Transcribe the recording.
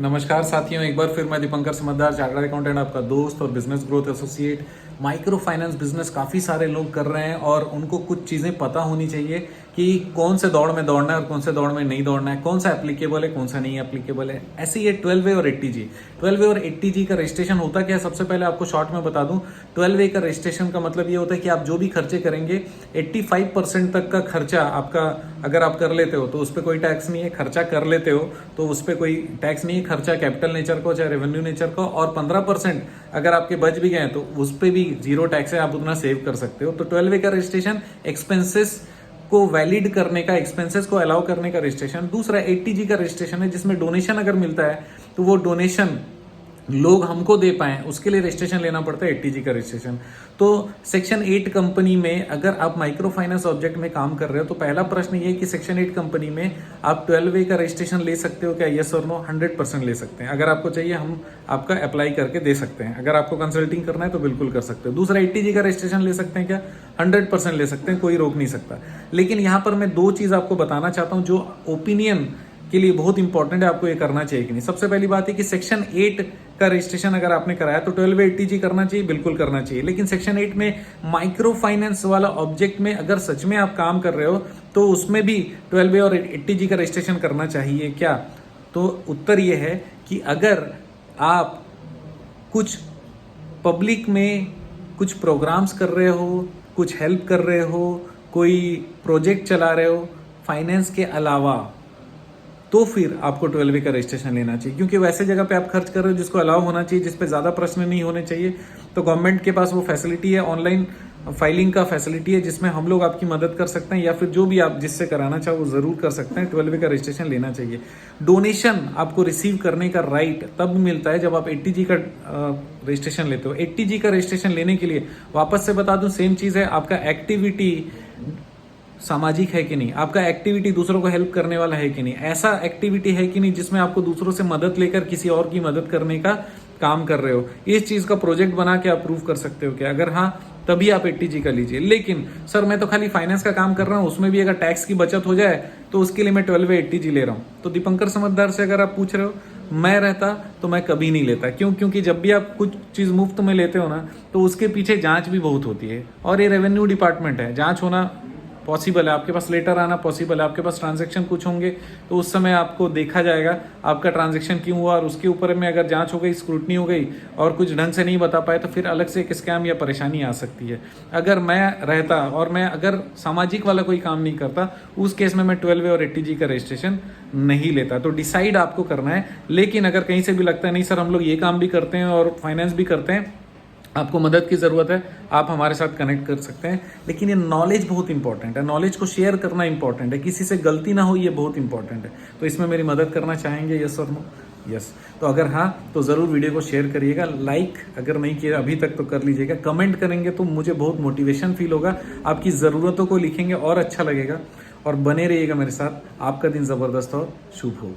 नमस्कार साथियों, एक बार फिर मैं दीपंकर समझदार, चार्टर्ड अकाउंटेंट, आपका दोस्त और business growth associate. Micro finance business काफ़ी सारे लोग कर रहे हैं और उनको कुछ चीज़ें पता होनी चाहिए कि कौन से दौड़ में दौड़ना है और कौन से दौड़ में नहीं दौड़ना है, कौन सा एप्लीकेबल है, कौन सा नहीं एप्लीकेबल है। ऐसे ये 12A और 80G। 12A और 80G का रजिस्ट्रेशन होता क्या है, सबसे पहले आपको शॉर्ट में बता दूं। 12A का रजिस्ट्रेशन का मतलब ये होता है कि आप जो भी खर्चे करेंगे 85% तक का खर्चा आपका अगर आप कर लेते हो तो उस पर कोई टैक्स नहीं है। खर्चा कर लेते हो तो उस पर कोई टैक्स नहीं है। खर्चा कैपिटल नेचर को चाहे रेवेन्यू नेचर को, और 15% अगर आपके बच भी गए तो उस पर भी जीरो टैक्स है, आप उतना सेव कर सकते हो। तो 12A का रजिस्ट्रेशन एक्सपेंसेस को वैलिड करने का, एक्सपेंसेस को अलाउ करने का रजिस्ट्रेशन। दूसरा 80G का रजिस्ट्रेशन है जिसमें डोनेशन अगर मिलता है तो वो डोनेशन लोग हमको दे पाए उसके लिए रजिस्ट्रेशन लेना पड़ता है 80G का रजिस्ट्रेशन। तो सेक्शन 8 कंपनी में अगर आप माइक्रो फाइनेंस ऑब्जेक्ट में काम कर रहे हो तो पहला प्रश्न ये है कि सेक्शन 8 कंपनी में आप 12A का रजिस्ट्रेशन ले सकते हो क्या? यस और नो? 100% ले सकते हैं। अगर आपको चाहिए हम आपका अप्लाई करके दे सकते हैं। अगर आपको कंसल्टिंग करना है तो बिल्कुल कर सकते हो। दूसरा 80G का रजिस्ट्रेशन ले सकते हैं क्या? 100% ले सकते हैं, कोई रोक नहीं सकता। लेकिन यहाँ पर मैं दो चीज आपको बताना चाहता हूँ जो ओपिनियन के लिए बहुत इंपॉर्टेंट है, आपको ये करना चाहिए कि नहीं। सबसे पहली बात है कि सेक्शन 8 का रजिस्ट्रेशन अगर आपने कराया तो 12A 80G करना चाहिए, बिल्कुल करना चाहिए। लेकिन सेक्शन 8 में माइक्रो फाइनेंस वाला ऑब्जेक्ट में अगर सच में आप काम कर रहे हो तो उसमें भी 12A और 80G का रजिस्ट्रेशन करना चाहिए क्या? तो उत्तर ये है कि अगर आप कुछ पब्लिक में कुछ प्रोग्राम्स कर रहे हो, कुछ हेल्प कर रहे हो, कोई प्रोजेक्ट चला रहे हो फाइनेंस के अलावा, तो फिर आपको 12A का रजिस्ट्रेशन लेना चाहिए। क्योंकि वैसे जगह पे आप खर्च कर रहे हो जिसको अलाउ होना चाहिए, जिस पे ज़्यादा प्रश्न नहीं होने चाहिए। तो गवर्नमेंट के पास वो फैसिलिटी है, ऑनलाइन फाइलिंग का फैसिलिटी है जिसमें हम लोग आपकी मदद कर सकते हैं, या फिर जो भी आप जिससे कराना चाहो वो ज़रूर कर सकते हैं। 12A का रजिस्ट्रेशन लेना चाहिए। डोनेशन आपको रिसीव करने का राइट तब मिलता है जब आप 80G का रजिस्ट्रेशन लेते हो। 80G का रजिस्ट्रेशन लेने के लिए वापस से बता दूं, सेम चीज़ है, आपका एक्टिविटी सामाजिक है कि नहीं, आपका एक्टिविटी दूसरों को हेल्प करने वाला है कि नहीं, ऐसा एक्टिविटी है कि नहीं जिसमें आपको दूसरों से मदद लेकर किसी और की मदद करने का काम कर रहे हो। इस चीज का प्रोजेक्ट बना के आप प्रूव कर सकते हो क्या? अगर हाँ तभी आप 80G का लीजिए। लेकिन सर मैं तो खाली फाइनेंस का काम कर रहा हूँ, उसमें भी अगर टैक्स की बचत हो जाए तो उसके लिए मैं 12A 80G ले रहा हूँ। तो दीपंकर समझदार से अगर आप पूछ रहे हो, मैं रहता तो मैं कभी नहीं लेता। क्यों? क्योंकि जब भी आप कुछ चीज मुफ्त में लेते हो ना तो उसके पीछे जांच भी बहुत होती है, और ये रेवेन्यू डिपार्टमेंट है, जांच होना पॉसिबल है, आपके पास लेटर आना पॉसिबल है, आपके पास ट्रांजैक्शन कुछ होंगे तो उस समय आपको देखा जाएगा आपका ट्रांजैक्शन क्यों हुआ, और उसके ऊपर में अगर जांच हो गई, स्क्रूटनी हो गई और कुछ ढंग से नहीं बता पाए तो फिर अलग से एक स्कैम या परेशानी आ सकती है। अगर मैं रहता और मैं अगर सामाजिक वाला कोई काम नहीं करता, उस केस में मैं 12A और 80G का रजिस्ट्रेशन नहीं लेता। तो डिसाइड आपको करना है। लेकिन अगर कहीं से भी लगता है नहीं सर हम लोग ये काम भी करते हैं और फाइनेंस भी करते हैं, आपको मदद की ज़रूरत है, आप हमारे साथ कनेक्ट कर सकते हैं। लेकिन ये नॉलेज बहुत इंपॉर्टेंट है, नॉलेज को शेयर करना इंपॉर्टेंट है, किसी से गलती ना हो ये बहुत इंपॉर्टेंट है। तो इसमें मेरी मदद करना चाहेंगे? यस और नो? यस। तो अगर हाँ तो ज़रूर वीडियो को शेयर करिएगा, लाइक अगर नहीं किया अभी तक तो कर लीजिएगा, कमेंट करेंगे तो मुझे बहुत मोटिवेशन फील होगा, आपकी ज़रूरतों को लिखेंगे और अच्छा लगेगा। और बने रहिएगा मेरे साथ, आपका दिन ज़बरदस्त और शुभ हो।